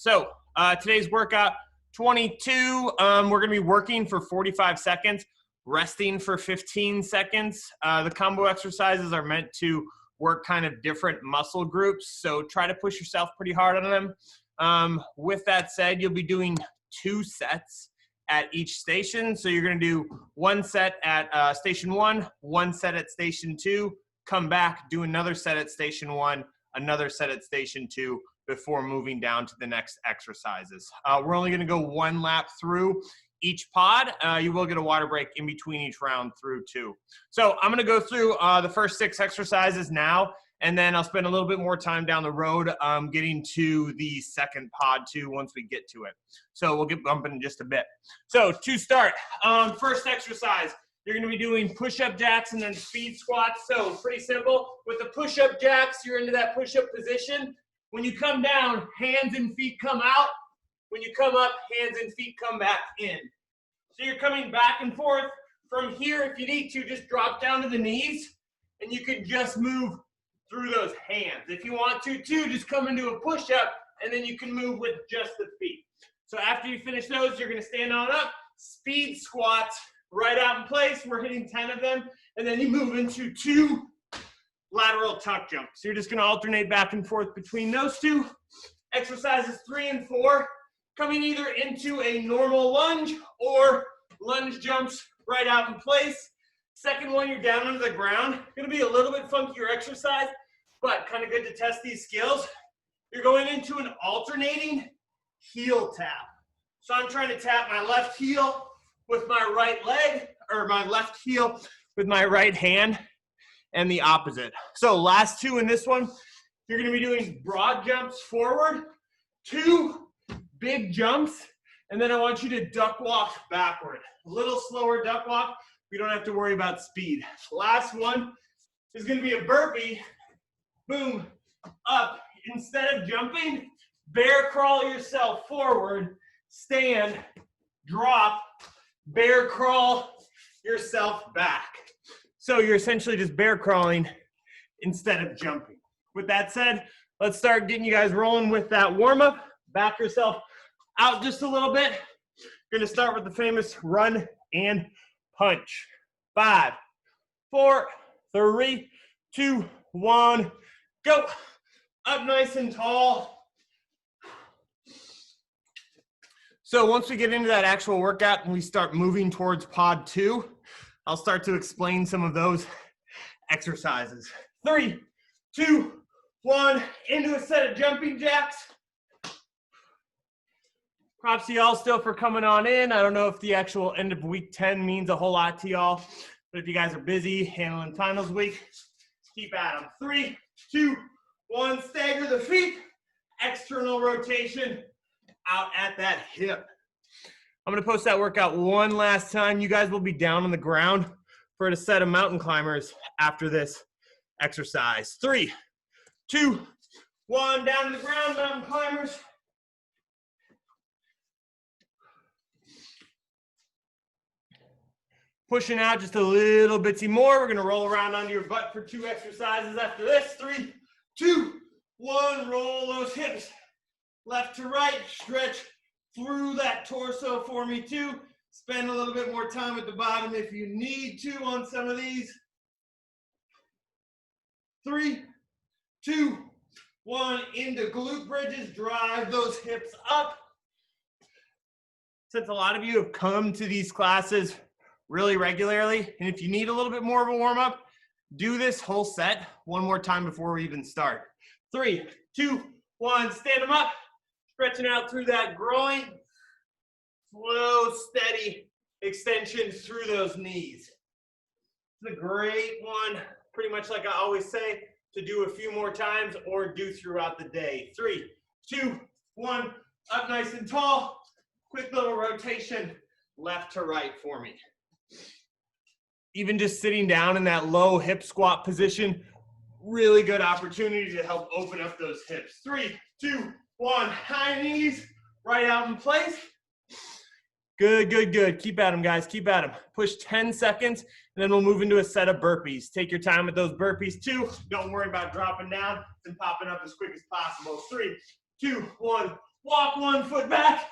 So today's workout, 22. We're going to be working for 45 seconds, resting for 15 seconds. The combo exercises are meant to work kind of different muscle groups, so try to push yourself pretty hard on them. With that said, you'll be doing 2 sets at each station. So you're going to do 1 set at station 1, 1 set at station 2, come back, do another set at station 1, another set at station 2 before moving down to the next exercises. We're only going to go 1 lap through each pod. You will get a water break in between each round through 2. So I'm going to go through the first 6 exercises now, and then I'll spend a little bit more time down the road getting to the second pod too once we get to it. So we'll get bumping in just a bit. So to start, first exercise, you're going to be doing push-up jacks and then speed squats. So pretty simple. With the push-up jacks, you're into that push-up position. When you come down, hands and feet come out. When you come up, hands and feet come back in. So you're coming back and forth. From here, if you need to, just drop down to the knees, and you can just move through those hands. If you want to, too, just come into a push-up, and then you can move with just the feet. So after you finish those, you're going to stand on up, speed squats, right out in place. We're hitting 10 of them, and then you move into 2 lateral tuck jumps. So you're just going to alternate back and forth between those 2. Exercises 3 and 4, coming either into a normal lunge or lunge jumps right out in place. Second one, you're down under the ground. Going to be a little bit funkier exercise, but kind of good to test these skills. You're going into an alternating heel tap. So I'm trying to tap my left heel with my right leg, or my left heel with my right hand, and the opposite. So last 2 in this one, you're going to be doing broad jumps forward, 2 big jumps, and then I want you to duck walk backward. A little slower duck walk. We don't have to worry about speed. Last one is going to be a burpee. Boom, up. Instead of jumping, bear crawl yourself forward, stand, drop, bear crawl yourself back. So you're essentially just bear crawling instead of jumping. With that said, let's start getting you guys rolling with that warm-up. Back yourself out just a little bit. You're going to start with the famous run and punch. 5, 4, 3, 2, 1, go. Up nice and tall. So once we get into that actual workout and we start moving towards pod 2, I'll start to explain some of those exercises. 3, 2, 1, into a set of jumping jacks. Props to y'all still for coming on in. I don't know if the actual end of week 10 means a whole lot to y'all, but if you guys are busy handling finals week, keep at them. 3, 2, 1, stagger the feet, external rotation out at that hip. I'm going to post that workout one last time. You guys will be down on the ground for a set of mountain climbers after this exercise. 3, 2, 1, down to the ground, mountain climbers. Pushing out just a little bitsy more. We're going to roll around onto your butt for 2 exercises after this. 3, 2, 1, roll those hips left to right. Stretch through that torso for me too. Spend a little bit more time at the bottom if you need to on some of these. 3, 2, 1, into glute bridges. Drive those hips up. Since a lot of you have come to these classes really regularly, and if you need a little bit more of a warm-up, do this whole set one more time before we even start. 3, 2, 1, stand them up, stretching out through that groin, slow, steady extension through those knees. It's a great one, pretty much like I always say, to do a few more times or do throughout the day. 3, 2, 1, up nice and tall, quick little rotation left to right for me. Even just sitting down in that low hip squat position, really good opportunity to help open up those hips. 3, 2, 1, high knees, right out in place. Good, good, good. Keep at them, guys. Keep at them. Push 10 seconds, and then we'll move into a set of burpees. Take your time with those burpees, too. Don't worry about dropping down and popping up as quick as possible. 3, 2, 1. walk 1 foot back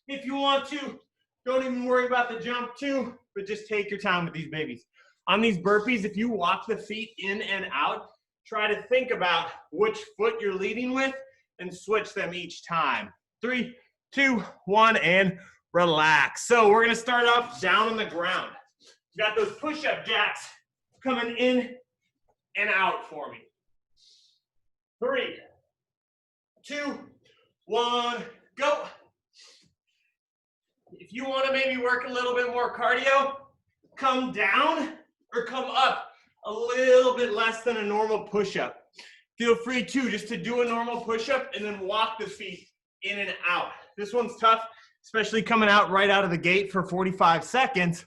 if you want to. Don't even worry about the jump too, but just take your time with these babies. On these burpees, if you walk the feet in and out, try to think about which foot you're leading with and switch them each time. 3, 2, 1, and relax. So we're gonna start off down on the ground. You got those push-up jacks coming in and out for me. 3, 2, 1, go. If you want to maybe work a little bit more cardio, come down or come up a little bit less than a normal push-up. Feel free too, just to do a normal push-up and then walk the feet in and out. This one's tough, especially coming out right out of the gate for 45 seconds,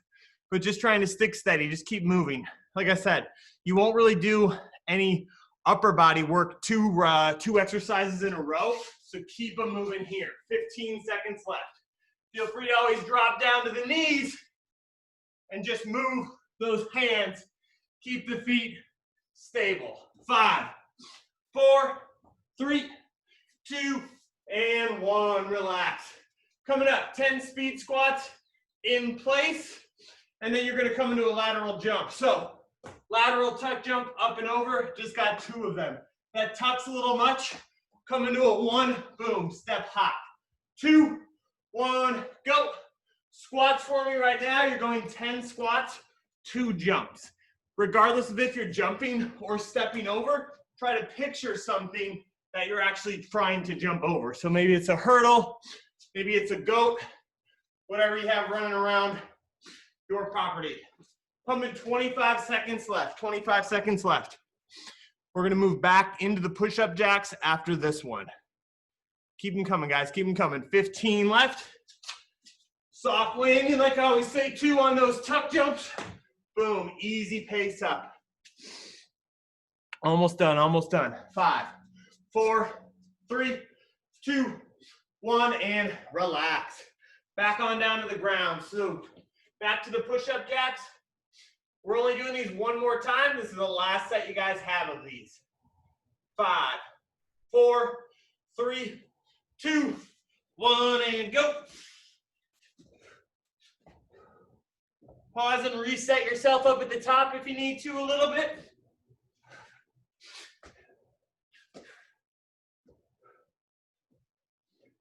but just trying to stick steady, just keep moving. Like I said, you won't really do any upper body work two exercises in a row, so keep them moving here. 15 seconds left. Feel free to always drop down to the knees and just move those hands. Keep the feet stable. 5, 4, 3, 2, and 1. Relax. Coming up, 10 speed squats in place, and then you're going to come into a lateral jump. So lateral tuck jump up and over, just got 2 of them. That tucks a little much. Come into a 1, boom, step hop. 2, 1, go. Squats for me right now. You're going 10 squats, 2 jumps. Regardless of if you're jumping or stepping over, try to picture something that you're actually trying to jump over. So maybe it's a hurdle, maybe it's a goat, whatever you have running around your property. Coming 25 seconds left, 25 seconds left. We're gonna move back into the push-up jacks after this one. Keep them coming, guys, keep them coming. 15 left. Soft landing, like I always say too, on those tuck jumps. Boom, easy pace up. Almost done, almost done. 5, 4, 3, 2, 1, and relax. Back on down to the ground. So back to the push-up jacks. We're only doing these 1 more time. This is the last set you guys have of these. 5, 4, 3, 2, 1, and go. Pause and reset yourself up at the top if you need to a little bit.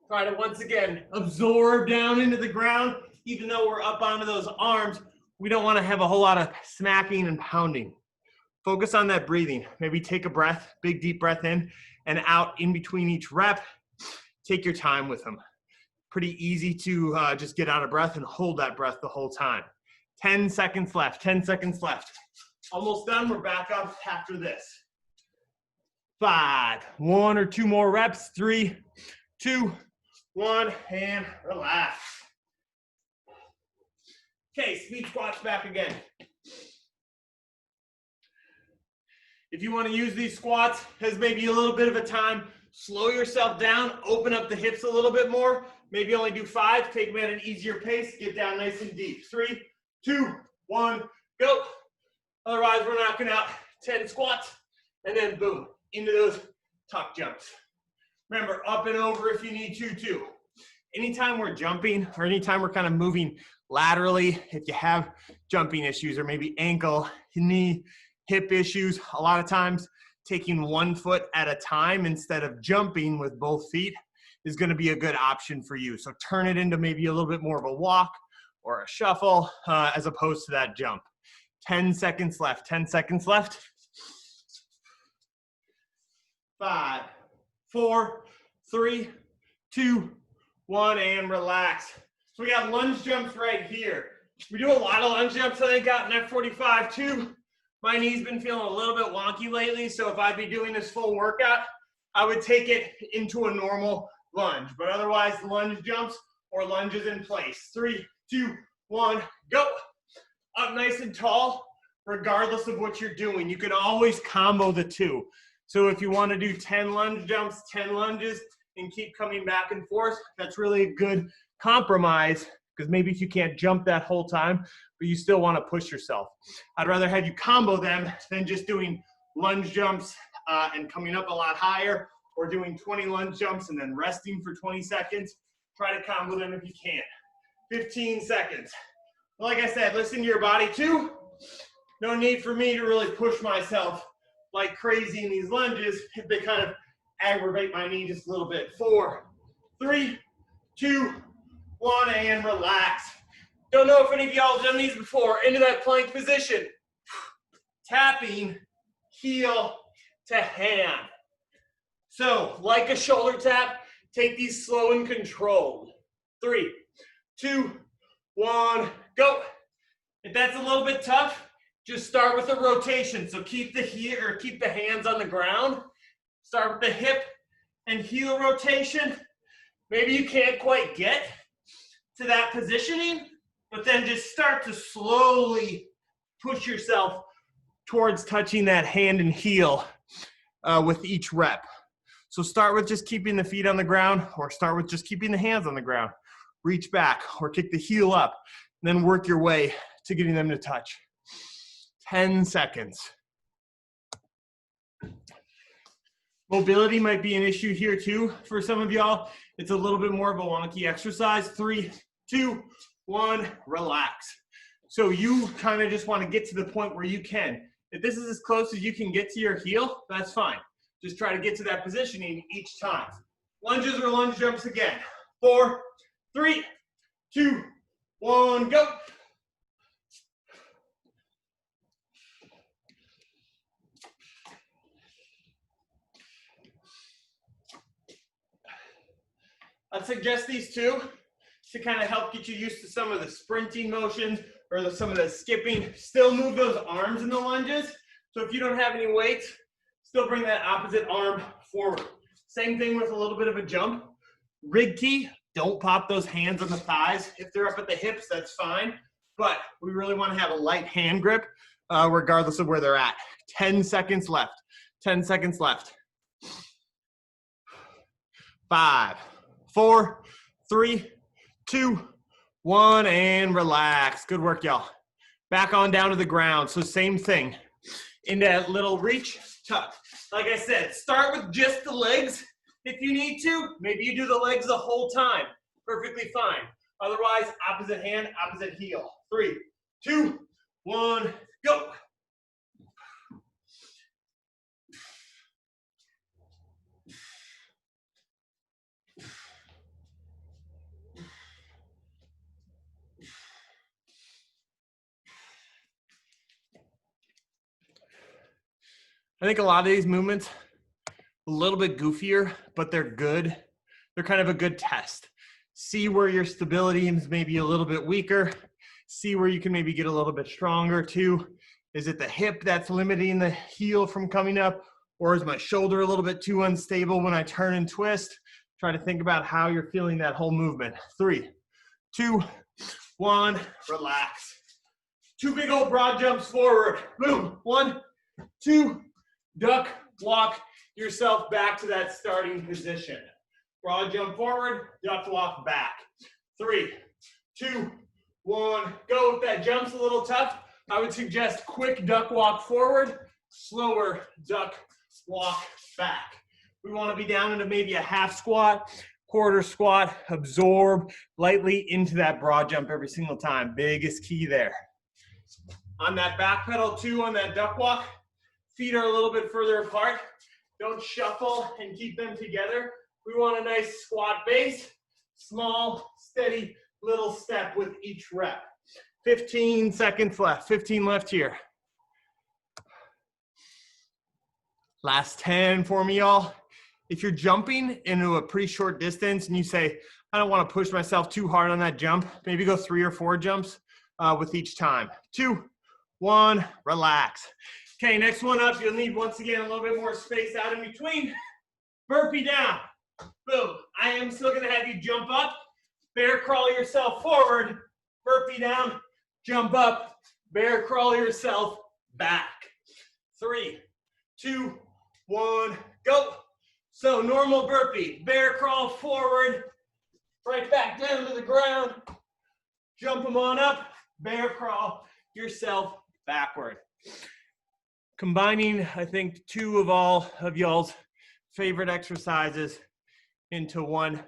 Try to once again absorb down into the ground. Even though we're up onto those arms, we don't want to have a whole lot of smacking and pounding. Focus on that breathing. Maybe take a breath, big deep breath in and out in between each rep. Take your time with them. Pretty easy to just get out of breath and hold that breath the whole time. 10 seconds left, 10 seconds left. Almost done, we're back up after this. 5, 1 or 2 more reps. 3, 2, 1, and relax. Okay, speed squats back again. If you want to use these squats as maybe a little bit of a time, slow yourself down, open up the hips a little bit more. Maybe only do 5, take them at an easier pace, get down nice and deep. 3, 2, 1, go. Otherwise, we're knocking out 10 squats, and then boom, into those tuck jumps. Remember, up and over if you need to too. Anytime we're jumping or anytime we're kind of moving laterally, if you have jumping issues or maybe ankle, knee, hip issues, a lot of times taking 1 foot at a time instead of jumping with both feet is going to be a good option for you. So turn it into maybe a little bit more of a walk or a shuffle as opposed to that jump. 10 seconds left, 10 seconds left. 5, 4, 3, 2, 1, and relax. So we got lunge jumps right here. We do a lot of lunge jumps, I think, out in F45 too. My knee's been feeling a little bit wonky lately, so if I'd be doing this full workout, I would take it into a normal lunge. But otherwise, lunge jumps or lunges in place. 3, 2, 1, go. Up nice and tall, regardless of what you're doing. You can always combo the 2. So if you want to do 10 lunge jumps, 10 lunges, and keep coming back and forth, that's really a good compromise, because maybe if you can't jump that whole time, but you still want to push yourself. I'd rather have you combo them than just doing lunge jumps and coming up a lot higher, or doing 20 lunge jumps and then resting for 20 seconds. Try to combo them if you can. 15 seconds. Like I said, listen to your body too. No need for me to really push myself like crazy in these lunges if they kind of aggravate my knee just a little bit. 4, 3, 2, 1, and relax. Don't know if any of y'all have done these before. Into that plank position. Tapping heel to hand. So, like a shoulder tap, take these slow and controlled. 3, 2, 1, go. If that's a little bit tough, just start with a rotation. So keep the hands on the ground. Start with the hip and heel rotation. Maybe you can't quite get to that positioning, but then just start to slowly push yourself towards touching that hand and heel with each rep. So start with just keeping the feet on the ground, or start with just keeping the hands on the ground. Reach back or kick the heel up, and then work your way to getting them to touch. 10 seconds. Mobility might be an issue here too for some of y'all. It's a little bit more of a wonky exercise. 3, 2, 1, relax. So you kind of just want to get to the point where you can. If this is as close as you can get to your heel, that's fine. Just try to get to that positioning each time. Lunges or lunge jumps again. 4, 3, 2, 1, go. I'd suggest these two to kind of help get you used to some of the sprinting motions or some of the skipping. Still move those arms in the lunges. So if you don't have any weights, still bring that opposite arm forward. Same thing with a little bit of a jump. Rig key, don't pop those hands on the thighs. If they're up at the hips, that's fine. But we really want to have a light hand grip regardless of where they're at. 10 seconds left. 10 seconds left. 5, 4, 3, 2, 1, and relax. Good work, y'all. Back on down to the ground. So same thing. In that little reach, tuck. Like I said, start with just the legs if you need to. Maybe you do the legs the whole time. Perfectly fine. Otherwise, opposite hand, opposite heel. 3, 2, 1, go. I think a lot of these movements, a little bit goofier, but they're good. They're kind of a good test. See where your stability is maybe a little bit weaker. See where you can maybe get a little bit stronger too. Is it the hip that's limiting the heel from coming up? Or is my shoulder a little bit too unstable when I turn and twist? Try to think about how you're feeling that whole movement. 3, 2, 1, relax. 2 big old broad jumps forward. Boom. 1, 2, duck, walk yourself back to that starting position. Broad jump forward, duck walk back. 3, 2, 1, go. If that jump's a little tough, I would suggest quick duck walk forward, slower duck walk back. We want to be down into maybe a half squat, quarter squat, absorb lightly into that broad jump every single time. Biggest key there. On that back pedal too, on that duck walk, feet are a little bit further apart. Don't shuffle and keep them together. We want a nice squat base, small, steady, little step with each rep. 15 seconds left, 15 left here. Last 10 for me, y'all. If you're jumping into a pretty short distance and you say, I don't want to push myself too hard on that jump, maybe go 3 or 4 jumps with each time. 2, 1, relax. Okay, next one up, you'll need, once again, a little bit more space out in between. Burpee down. Boom. I am still going to have you jump up, bear crawl yourself forward, burpee down, jump up, bear crawl yourself back. 3, 2, 1, go. So normal burpee, bear crawl forward, right back down to the ground, jump them on up, bear crawl yourself backward. Combining, I think, 2 of all of y'all's favorite exercises into one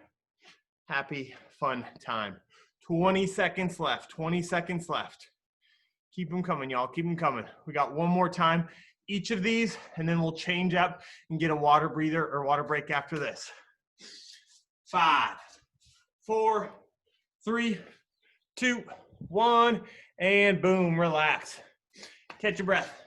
happy, fun time. 20 seconds left, 20 seconds left. Keep them coming, y'all, keep them coming. We got one more time, each of these, and then we'll change up and get a water breather or water break after this. 5, 4, 3, 2, 1, and boom, relax. Catch your breath.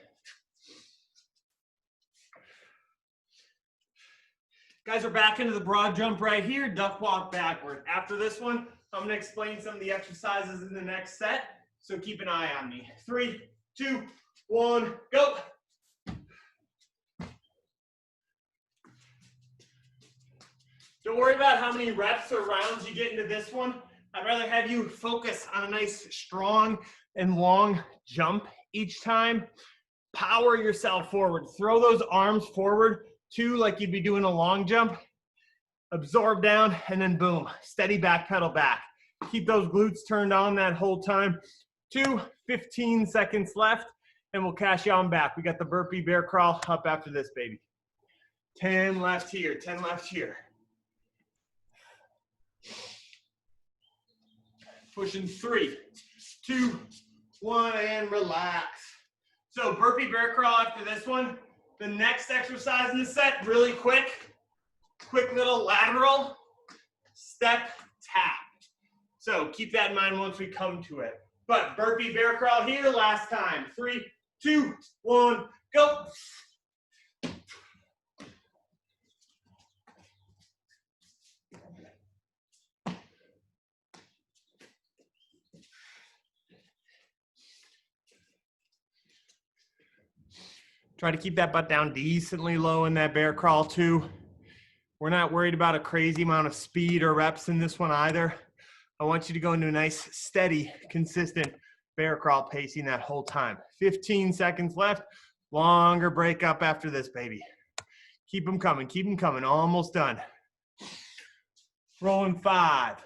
Guys, we're back into the broad jump right here, duck walk backward. After this one, I'm gonna explain some of the exercises in the next set, so keep an eye on me. 3, 2, 1, go. Don't worry about how many reps or rounds you get into this one. I'd rather have you focus on a nice, strong, and long jump each time. Power yourself forward. Throw those arms forward too, like you'd be doing a long jump. Absorb down, and then boom, steady back pedal back. Keep those glutes turned on that whole time. 15 seconds left, and we'll cash you on back. We got the burpee bear crawl up after this, baby. 10 left here, 10 left here. Pushing 3, 2, 1, and relax. So burpee bear crawl after this one. The next exercise in the set, really quick little lateral step tap. So keep that in mind once we come to it. But burpee bear crawl here, last time. 3, 2, 1, go. Try to keep that butt down decently low in that bear crawl too. We're not worried about a crazy amount of speed or reps in this one either. I want you to go into a nice, steady, consistent bear crawl pacing that whole time. 15 seconds left. Longer break up after this, baby. Keep them coming, almost done. Rolling 5,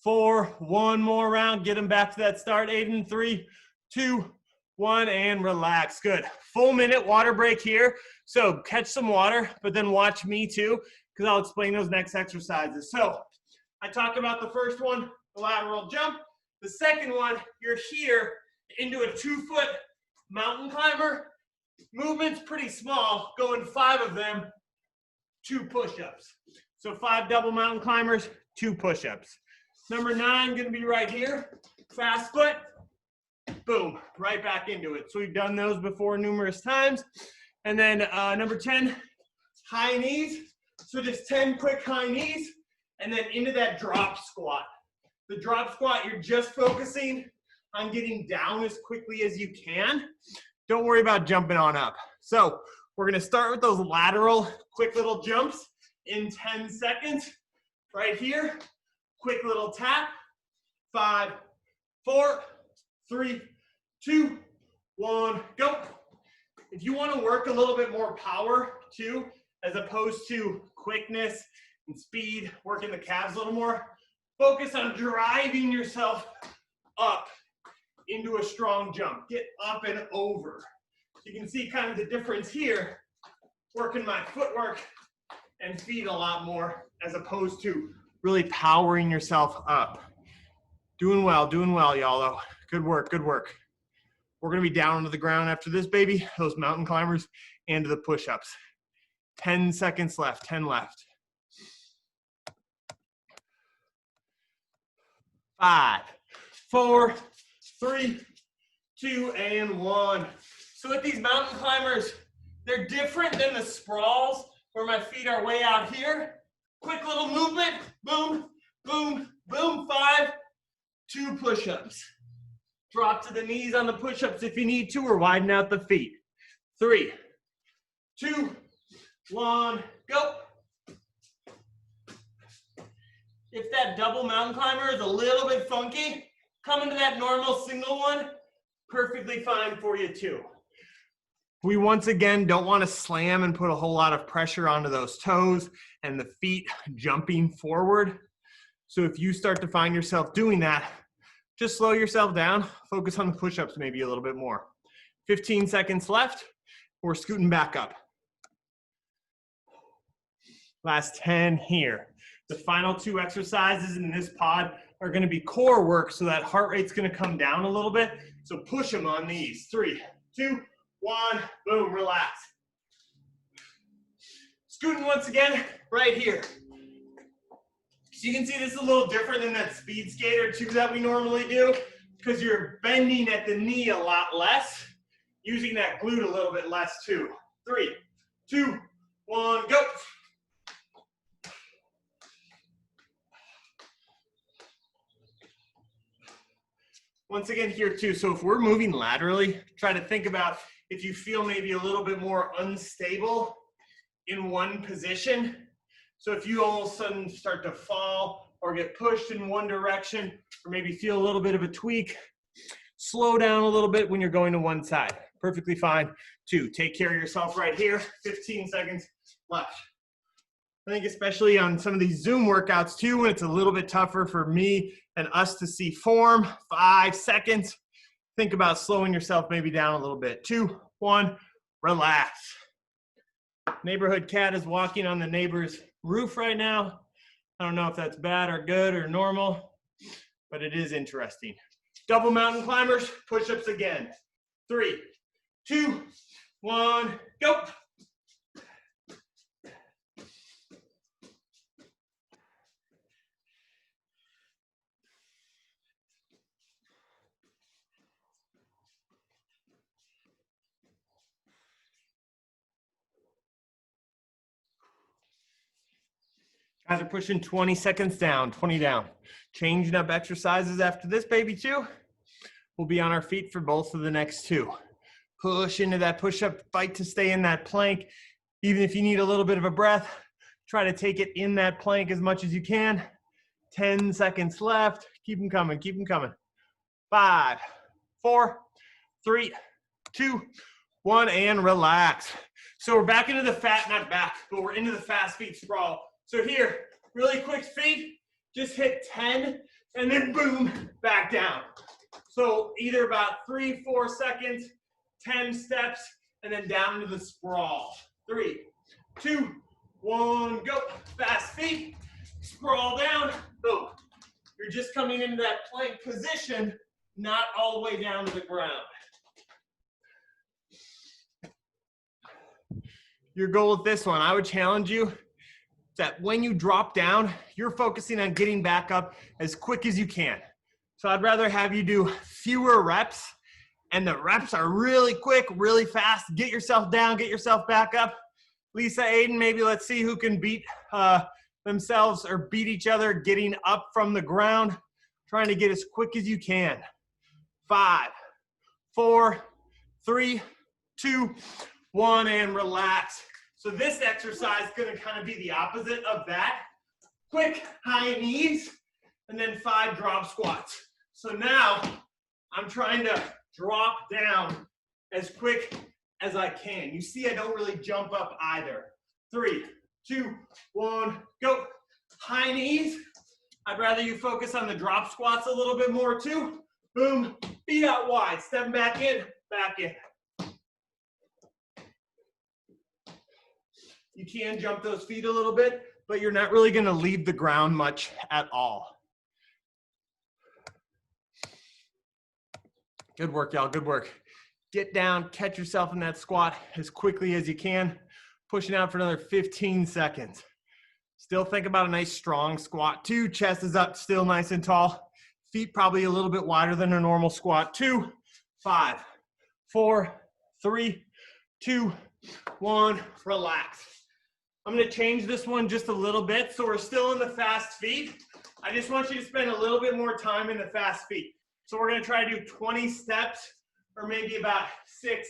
4, one more round. Get them back to that start, Aiden. 3, 2, 1, and relax. Good. Full minute water break here. So catch some water, but then watch me too, because I'll explain those next exercises. So I talked about the first one, the lateral jump. The second one, you're here into a 2-foot mountain climber. Movement's pretty small, going 5 of them, 2 push-ups. So 5 double mountain climbers, 2 push-ups. Number 9 gonna be right here, fast foot. Boom, right back into it. So we've done those before numerous times. And then number 10, high knees. So just 10 quick high knees, and then into that drop squat. The drop squat, you're just focusing on getting down as quickly as you can. Don't worry about jumping on up. So we're gonna start with those lateral quick little jumps in 10 seconds. Right here, quick little tap. 5, 4, 3, 2, 1, go. If you want to work a little bit more power too, as opposed to quickness and speed, working the calves a little more, focus on driving yourself up into a strong jump. Get up and over. You can see kind of the difference here, working my footwork and feet a lot more, as opposed to really powering yourself up. Doing well, y'all, though. Good work, good work. We're gonna be down onto the ground after this, baby, those mountain climbers and the push-ups. 10 seconds left, 10 left. 5, 4, 3, 2, and 1. So with these mountain climbers, they're different than the sprawls where my feet are way out here. Quick little movement, boom, boom, boom, 5, 2 push-ups. Drop to the knees on the push-ups if you need to, or widen out the feet. 3, 2, 1, go. If that double mountain climber is a little bit funky, come into that normal single one, perfectly fine for you too. We once again don't want to slam and put a whole lot of pressure onto those toes and the feet jumping forward. So if you start to find yourself doing that, just slow yourself down, focus on the push-ups maybe a little bit more. 15 seconds left, we're scooting back up. Last 10 here. The final 2 exercises in this pod are going to be core work, so that heart rate's going to come down a little bit. So push them on these. 3, 2, 1, boom, relax. Scooting once again, right here. So you can see this is a little different than that speed skater 2 that we normally do, because you're bending at the knee a lot less, using that glute a little bit less too. 3, 2, 1, go. Once again here too, so if we're moving laterally, try to think about if you feel maybe a little bit more unstable in one position. So if you all of a sudden start to fall or get pushed in one direction, or maybe feel a little bit of a tweak, slow down a little bit when you're going to one side. Perfectly fine. 2, take care of yourself right here. 15 seconds left. I think especially on some of these Zoom workouts too, when it's a little bit tougher for me and us to see form, 5 seconds. Think about slowing yourself maybe down a little bit. 2, 1, relax. Neighborhood cat is walking on the neighbor's roof right now. I don't know if that's bad or good or normal, but it is interesting. Double mountain climbers, push-ups again. 3, 2, 1, go. Guys are pushing 20 seconds down, 20 down. Changing up exercises after this baby too. We'll be on our feet for both of the next 2. Push into that push-up, fight to stay in that plank. Even if you need a little bit of a breath, try to take it in that plank as much as you can. 10 seconds left. Keep them coming, keep them coming. 5, 4, 3, 2, 1, and relax. So we're back into the fat, not back, but we're into the fast feet sprawl. So here, really quick feet, just hit 10 and then boom, back down. So either about 3, 4 seconds, 10 steps, and then down to the sprawl. 3, 2, 1, go. Fast feet, sprawl down, boom. You're just coming into that plank position, not all the way down to the ground. Your goal with this one, I would challenge you that when you drop down, you're focusing on getting back up as quick as you can. So I'd rather have you do fewer reps, and the reps are really quick, really fast. Get yourself down, get yourself back up. Lisa, Aiden, maybe let's see who can beat themselves or beat each other getting up from the ground. Trying to get as quick as you can. 5, 4, 3, 2, 1, and relax. So this exercise is going to kind of be the opposite of that. Quick high knees, and then 5 drop squats. So now I'm trying to drop down as quick as I can. You see I don't really jump up either. 3, 2, 1, go. High knees. I'd rather you focus on the drop squats a little bit more too. Boom, feet out wide, step back in, back in. You can jump those feet a little bit, but you're not really gonna leave the ground much at all. Good work, y'all, good work. Get down, catch yourself in that squat as quickly as you can. Pushing out for another 15 seconds. Still think about a nice strong squat. 2, chest is up, still nice and tall. Feet probably a little bit wider than a normal squat. 2, 5, 4, 3, 2, 1, relax. I'm gonna change this one just a little bit. So we're still in the fast feet. I just want you to spend a little bit more time in the fast feet. So we're gonna try to do 20 steps or maybe about 6,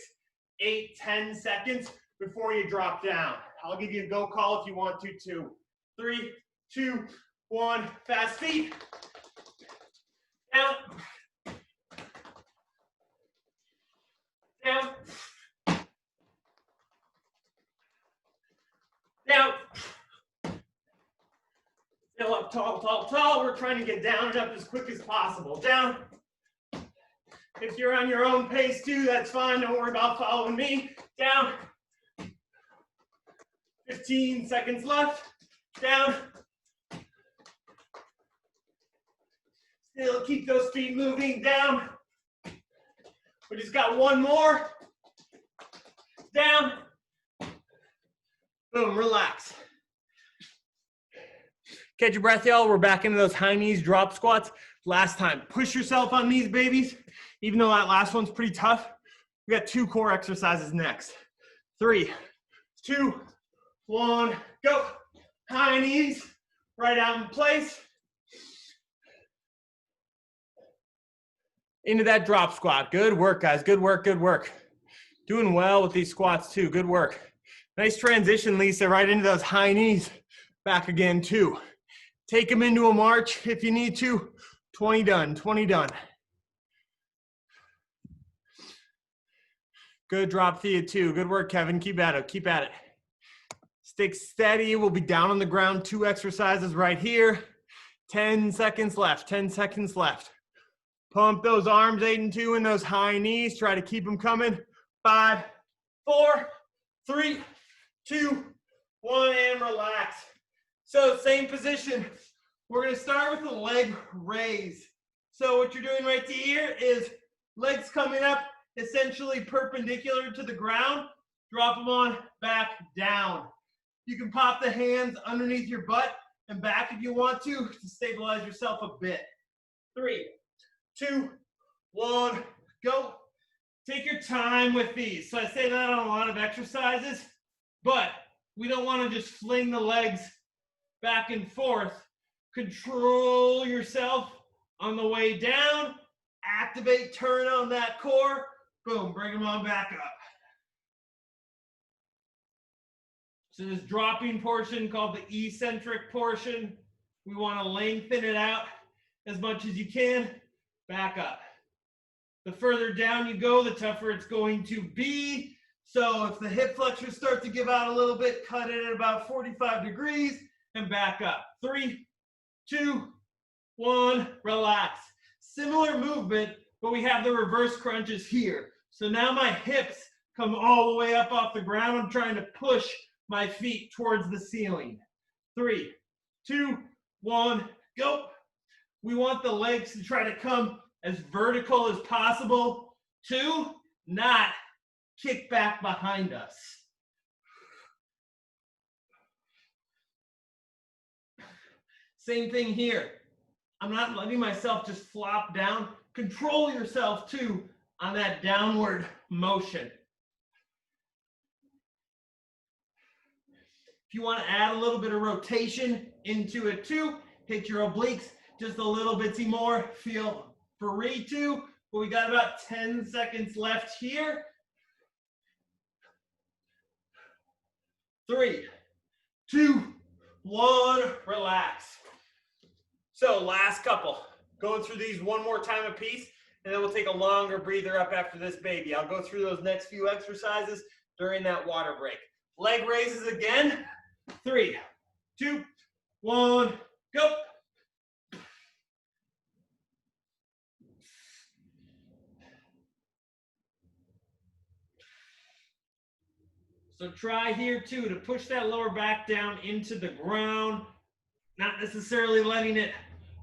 8, 10 seconds before you drop down. I'll give you a go call if you want to too. 3, 2, 1, fast feet. Down. Down. Down. Still up tall, tall, tall. We're trying to get down and up as quick as possible. Down. If you're on your own pace too, that's fine. Don't worry about following me. Down. 15 seconds left. down. Still keep those feet moving, down. We just got one more. Down. Boom, relax. Catch your breath, y'all. We're back into those high knees drop squats. Last time, push yourself on these babies. Even though that last one's pretty tough, we got 2 core exercises next. 3, 2, 1, go. High knees, right out in place. Into that drop squat. Good work, guys. Good work, good work. Doing well with these squats too. Good work. Nice transition, Lisa, right into those high knees. Back again, 2. Take them into a march if you need to. 20 done, 20 done. Good drop, Thea, 2. Good work, Kevin. Keep at it, keep at it. Stick steady. We'll be down on the ground. 2 exercises right here. 10 seconds left, 10 seconds left. Pump those arms, 8 and 2 in those high knees. Try to keep them coming. 5, 4, 3, 2, 1, and relax. So same position. We're going to start with the leg raise. So what you're doing right here is legs coming up essentially perpendicular to the ground. Drop them on back down. You can pop the hands underneath your butt and back if you want to stabilize yourself a bit. 3, 2, 1, go. Take your time with these. So I say that on a lot of exercises, but we don't want to just fling the legs back and forth. Control yourself on the way down. Activate, turn on that core. Boom, bring them on back up. So this dropping portion called the eccentric portion, we want to lengthen it out as much as you can. Back up. The further down you go, the tougher it's going to be. So if the hip flexors start to give out a little bit, cut it at about 45 degrees and back up. 3, 2, 1, relax. Similar movement, but we have the reverse crunches here. So now my hips come all the way up off the ground. I'm trying to push my feet towards the ceiling. 3, 2, 1, go. We want the legs to try to come as vertical as possible. 2, not kick back behind us. Same thing here. I'm not letting myself just flop down. Control yourself too on that downward motion. If you want to add a little bit of rotation into it too, hit your obliques just a little bitsy more. Feel free to, but we got about 10 seconds left here. 3, 2, 1, relax. So last couple, going through these one more time a piece, and then we'll take a longer breather up after this baby. I'll go through those next few exercises during that water break. Leg raises again. 3, 2, 1, go. So try here too to push that lower back down into the ground, not necessarily letting it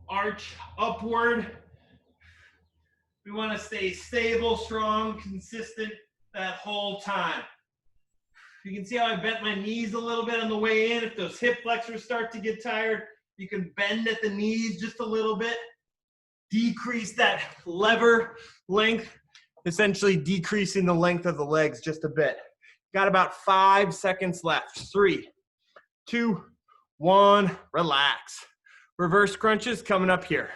arch upward. We want to stay stable, strong, consistent that whole time. You can see how I bent my knees a little bit on the way in. If those hip flexors start to get tired, you can bend at the knees just a little bit. Decrease that lever length, essentially decreasing the length of the legs just a bit. Got about 5 seconds left. 3, 2, 1, relax. Reverse crunches coming up here.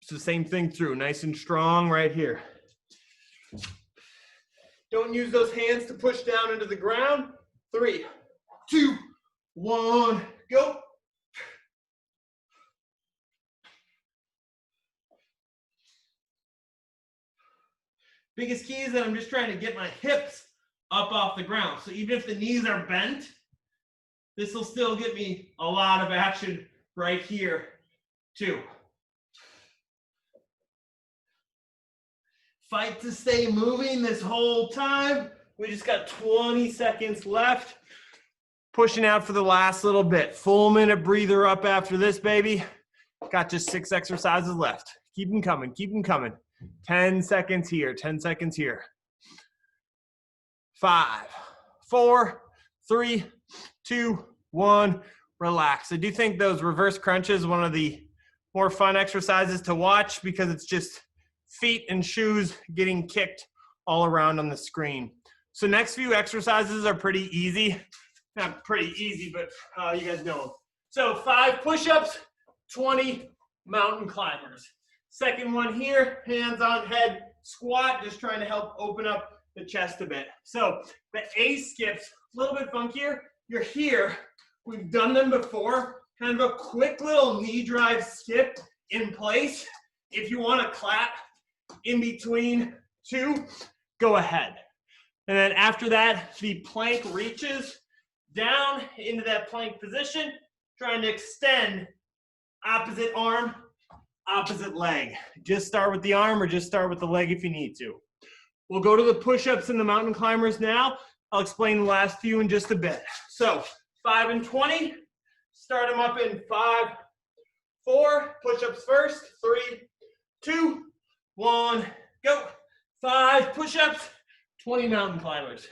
It's the same thing through, nice and strong right here. Don't use those hands to push down into the ground. 3, 2, 1, go. Biggest key is that I'm just trying to get my hips up off the ground. So even if the knees are bent, this will still get me a lot of action right here too. Fight to stay moving this whole time. We just got 20 seconds left. Pushing out for the last little bit. Full minute breather up after this, baby. Got just 6 exercises left. Keep them coming, keep them coming. 10 seconds here, 10 seconds here. 5, 4, 3, 2, 1. Relax. I do think those reverse crunches, one of the more fun exercises to watch because it's just feet and shoes getting kicked all around on the screen. So next few exercises are pretty easy. Not pretty easy, but you guys know them. So 5 push-ups, 20 mountain climbers. Second one here, hands on head squat, just trying to help open up the chest a bit. So the A skips, a little bit funkier. You're here. We've done them before. Kind of a quick little knee drive skip in place. If you want to clap in between 2, go ahead. And then after that, the plank reaches down into that plank position, trying to extend opposite arm, opposite leg. Just start with the arm or just start with the leg if you need to. We'll go to the push-ups and the mountain climbers now. I'll explain the last few in just a bit. So 5 and 20, start them up in 5, 4, push-ups first, 3, 2, 1, go. 5 push-ups, 20 mountain climbers.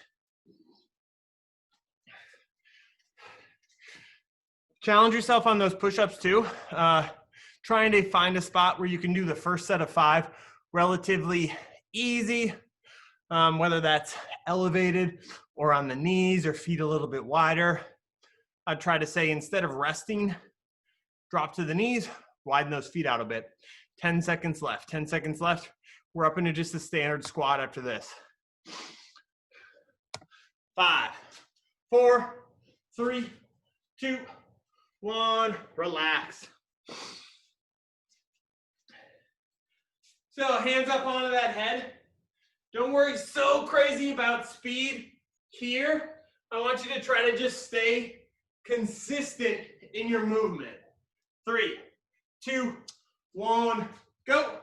Challenge yourself on those push-ups too. Trying to find a spot where you can do the first set of 5 relatively easy, whether that's elevated or on the knees or feet a little bit wider. I'd try to say instead of resting, drop to the knees, widen those feet out a bit. 10 seconds left, 10 seconds left. We're up into just a standard squat after this. 5, 4, 3, 2, 1, relax. So hands up onto that head. Don't worry so crazy about speed here. I want you to try to just stay consistent in your movement. 3, 2, 1, go.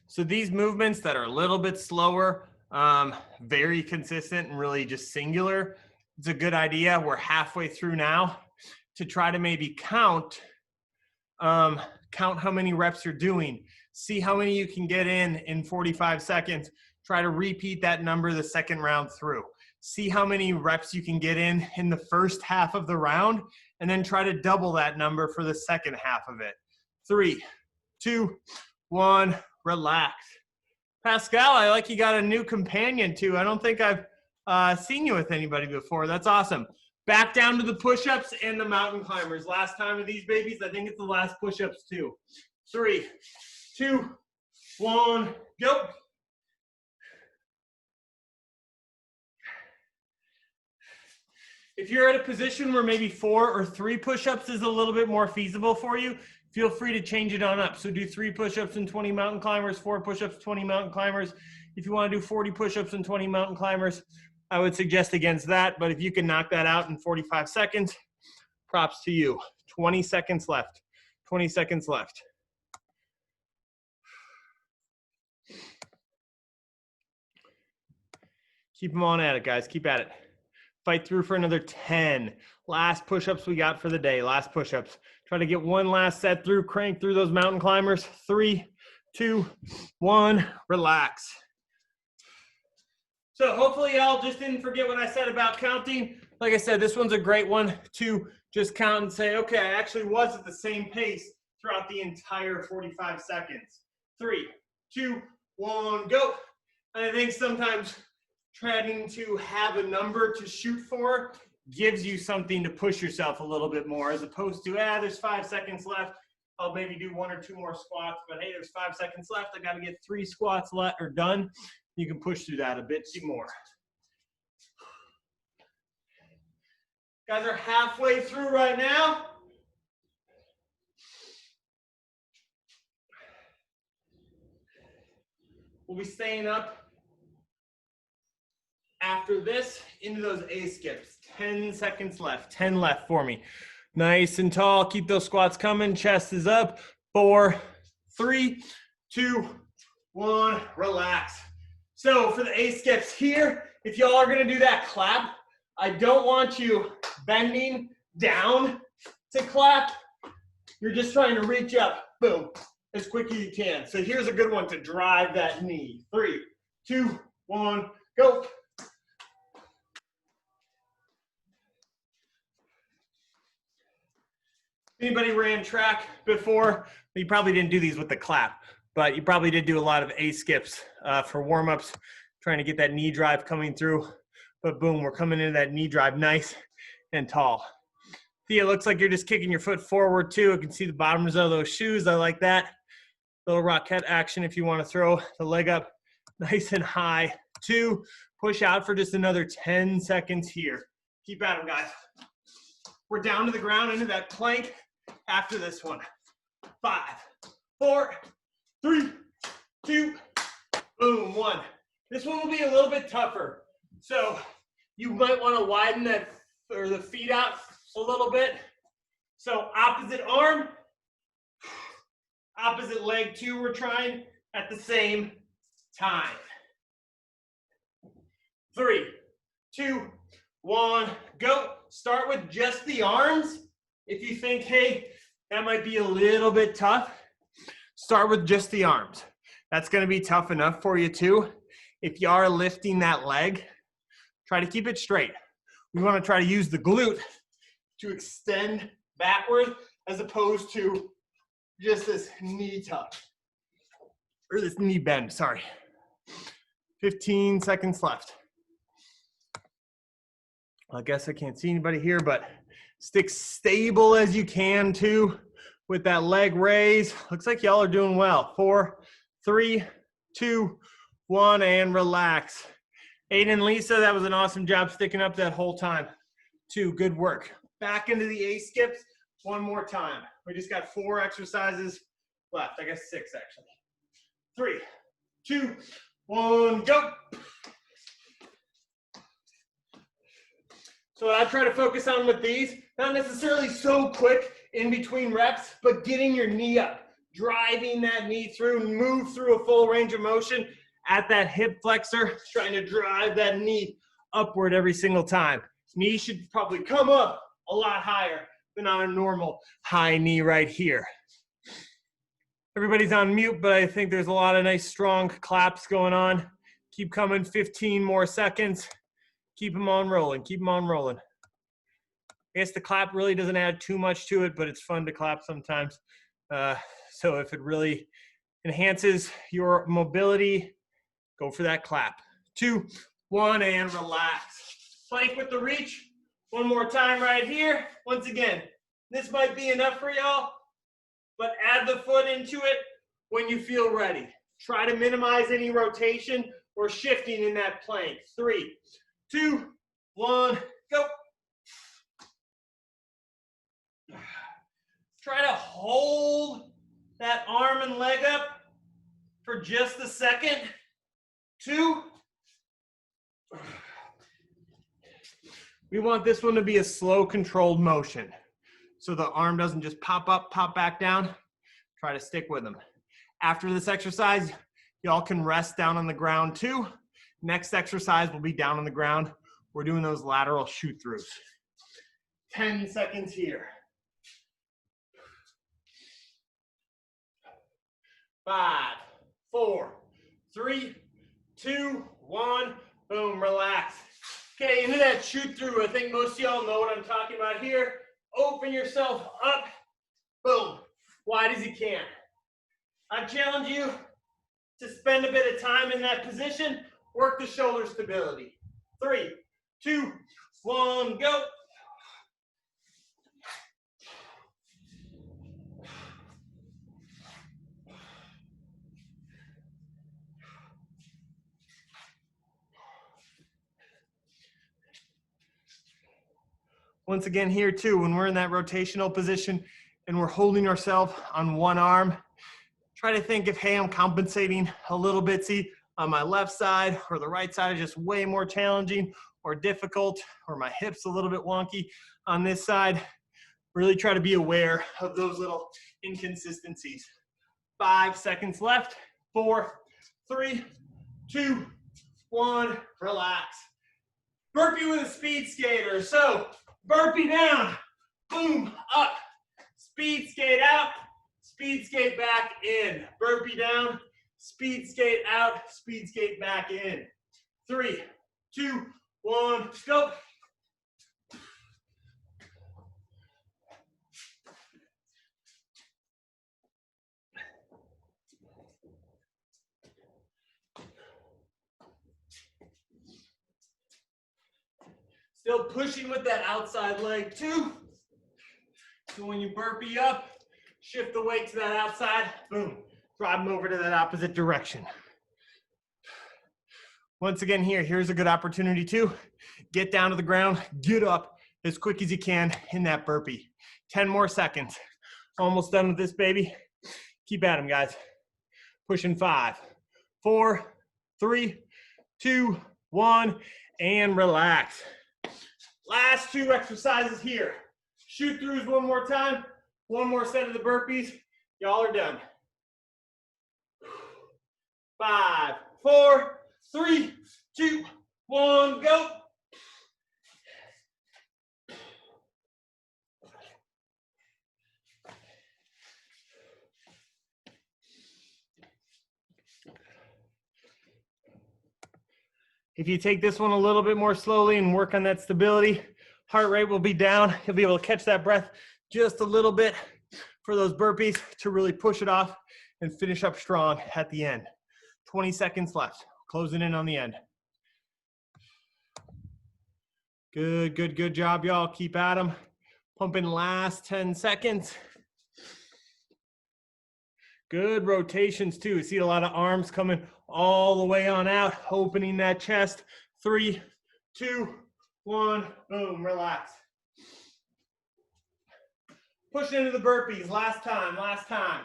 So these movements that are a little bit slower, very consistent and really just singular, it's a good idea. We're halfway through now to try to maybe count how many reps you're doing. See how many you can get in 45 seconds. Try to repeat that number the second round through. See how many reps you can get in the first half of the round, and then try to double that number for the second half of it. 3, 2, 1, relax. Pascal, I like you got a new companion too. I don't think I've seen you with anybody before. That's awesome. Back down to the push-ups and the mountain climbers. Last time of these babies, I think it's the last push-ups too. 3, 2, 1, go. If you're at a position where maybe 4 or 3 push-ups is a little bit more feasible for you, feel free to change it on up. So do 3 push-ups and 20 mountain climbers, 4 push-ups, 20 mountain climbers. If you want to do 40 push-ups and 20 mountain climbers, I would suggest against that. But if you can knock that out in 45 seconds, props to you. 20 seconds left. 20 seconds left. Keep them on at it, guys. Keep at it. Fight through for another 10. Last push-ups we got for the day. Last push-ups. Try to get one last set through. Crank through those mountain climbers. 3, 2, 1. Relax. So hopefully y'all just didn't forget what I said about counting. Like I said, this one's a great one to just count and say, okay, I actually was at the same pace throughout the entire 45 seconds. 3, 2, 1, go. And I think sometimes trying to have a number to shoot for gives you something to push yourself a little bit more, as opposed to, there's 5 seconds left. I'll maybe do 1 or 2 more squats, but hey, there's 5 seconds left. I got to get 3 squats left or done. You can push through that a bit more. Guys are halfway through right now. We'll be staying up after this into those A skips. 10 seconds left. 10 left for me. Nice and tall. Keep those squats coming. Chest is up. 4, 3, 2, 1. Relax. So for the A skips here, if y'all are going to do that clap, I don't want you bending down to clap. You're just trying to reach up. Boom. As quick as you can. So here's a good one to drive that knee. 3, 2, 1, go. Anybody ran track before? You probably didn't do these with the clap, but you probably did do a lot of A skips for warm-ups, trying to get that knee drive coming through. But boom, we're coming into that knee drive nice and tall. See, it looks like you're just kicking your foot forward too. I can see the bottoms of those shoes. I like that. Little rocket action if you want to throw the leg up nice and high. 2, push out for just another 10 seconds here. Keep at them, guys. We're down to the ground into that plank after this one. 5, 4, 3, 2, boom, 1. This one will be a little bit tougher. So you might want to widen that or the feet out a little bit. So opposite arm, opposite leg too, we're trying at the same time. 3, 2, 1, go. Start with just the arms. If you think, hey, that might be a little bit tough, start with just the arms. That's going to be tough enough for you too. If you are lifting that leg, try to keep it straight. We want to try to use the glute to extend backward as opposed to just this knee tuck or this knee bend, sorry. 15 seconds left. I guess I can't see anybody here, but stick stable as you can too with that leg raise. Looks like y'all are doing well. 4, 3, 2, 1, and relax. Aiden and Lisa, that was an awesome job sticking up that whole time. 2, good work. Back into the A skips one more time. We just got 4 exercises left. I guess 6 actually. 3, 2, 1, go. So what I try to focus on with these, not necessarily so quick in between reps, but getting your knee up, driving that knee through, move through a full range of motion at that hip flexor, trying to drive that knee upward every single time. Knee should probably come up a lot higher than on a normal high knee right here. Everybody's on mute, but I think there's a lot of nice strong claps going on. Keep coming, 15 more seconds. Keep them on rolling, keep them on rolling. I guess the clap really doesn't add too much to it, but it's fun to clap sometimes. So if it really enhances your mobility, go for that clap. 2, 1, and relax. Plank with the reach. One more time right here. Once again, this might be enough for y'all, but add the foot into it when you feel ready. Try to minimize any rotation or shifting in that plank. 3, 2, 1, go. Try to hold that arm and leg up for just a second. 2. We want this one to be a slow, controlled motion. So the arm doesn't just pop up, pop back down. Try to stick with them. After this exercise, y'all can rest down on the ground too. Next exercise will be down on the ground. We're doing those lateral shoot throughs. 10 seconds here. 5, 4, 3, 2, 1. Boom, relax. Okay, into that shoot through. I think most of y'all know what I'm talking about here. Open yourself up. Boom, wide as you can. I challenge you to spend a bit of time in that position. Work the shoulder stability. 3, 2, 1, go. Once again here too, when we're in that rotational position and we're holding ourselves on one arm, try to think if, hey, I'm compensating a little bit. See, on my left side or the right side is just way more challenging or difficult, or my hips a little bit wonky on this side. really try to be aware of those little inconsistencies. 5 seconds left. 4, 3, 2, 1, relax. Burpee with a speed skater. So burpee down, boom, up, speed skate out, speed skate back in. Burpee down, speed skate out, speed skate back in. 3, 2, 1, go. Still pushing with that outside leg too. So when you burpee up, shift the weight to that outside, boom, drive them over to that opposite direction. Once again here's a good opportunity to get down to the ground, get up as quick as you can in that burpee. 10 more seconds. Almost done with this, baby. Keep at them, guys. Pushing 5, 4, 3, 2, 1, and relax. Last 2 exercises here. Shoot throughs one more time. One more set of the burpees. Y'all are done. 5, 4, 3, 2, 1, go. If you take this one a little bit more slowly and work on that stability, heart rate will be down. You'll be able to catch that breath just a little bit for those burpees to really push it off and finish up strong at the end. 20 seconds left. Closing in on the end. Good job, y'all. Keep at them. Pumping last 10 seconds. Good rotations too. See a lot of arms coming all the way on out, opening that chest. 3, 2, 1, boom, relax. Push into the burpees, last time.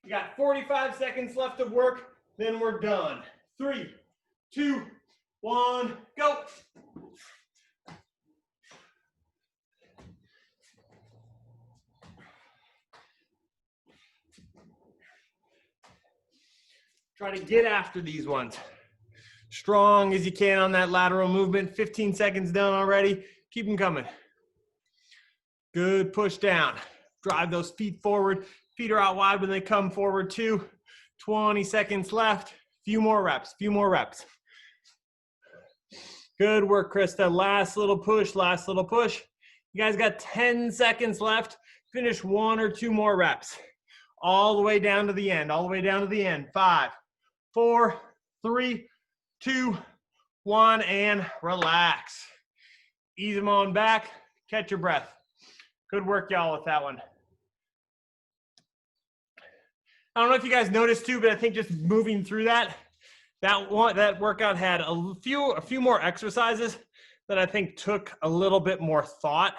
You got 45 seconds left of work, then we're done. 3, 2, 1, go. Try to get after these ones. Strong as you can on that lateral movement. 15 seconds done already. Keep them coming. Good push down. Drive those feet forward. Feet are out wide when they come forward too. 20 seconds left. Few more reps. Good work, Krista. Last little push. You guys got 10 seconds left. Finish 1 or 2 more reps. All the way down to the end. 5, 4, 3, 2, 1, and relax. Ease them on back. Catch your breath. Good work, y'all, with that one. I don't know if you guys noticed too, but I think just moving through that workout had a few more exercises that I think took a little bit more thought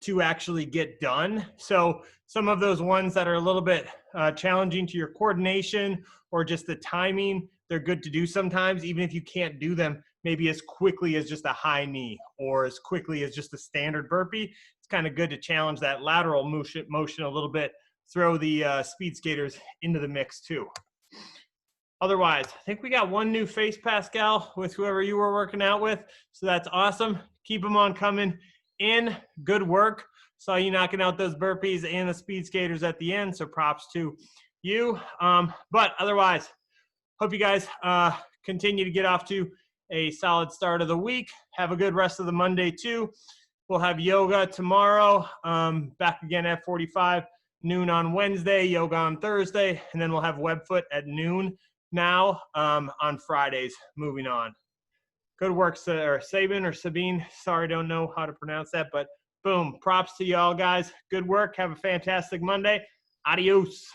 to actually get done. So some of those ones that are a little bit challenging to your coordination or just the timing, they're good to do sometimes, even if you can't do them maybe as quickly as just a high knee or as quickly as just a standard burpee. It's kind of good to challenge that lateral motion a little bit, throw the speed skaters into the mix too. Otherwise, I think we got 1 new face, Pascal, with whoever you were working out with. So that's awesome. Keep them on coming in. Good work. Saw you knocking out those burpees and the speed skaters at the end. So props to you. But otherwise, hope you guys continue to get off to a solid start of the week. Have a good rest of the Monday too. We'll have yoga tomorrow. Back again at F45, noon on Wednesday, yoga on Thursday, and then we'll have Webfoot at noon now on Fridays, moving on. Good work, Sabin or Sabine. Sorry, don't know how to pronounce that, but boom, props to y'all guys. Good work. Have a fantastic Monday. Adios.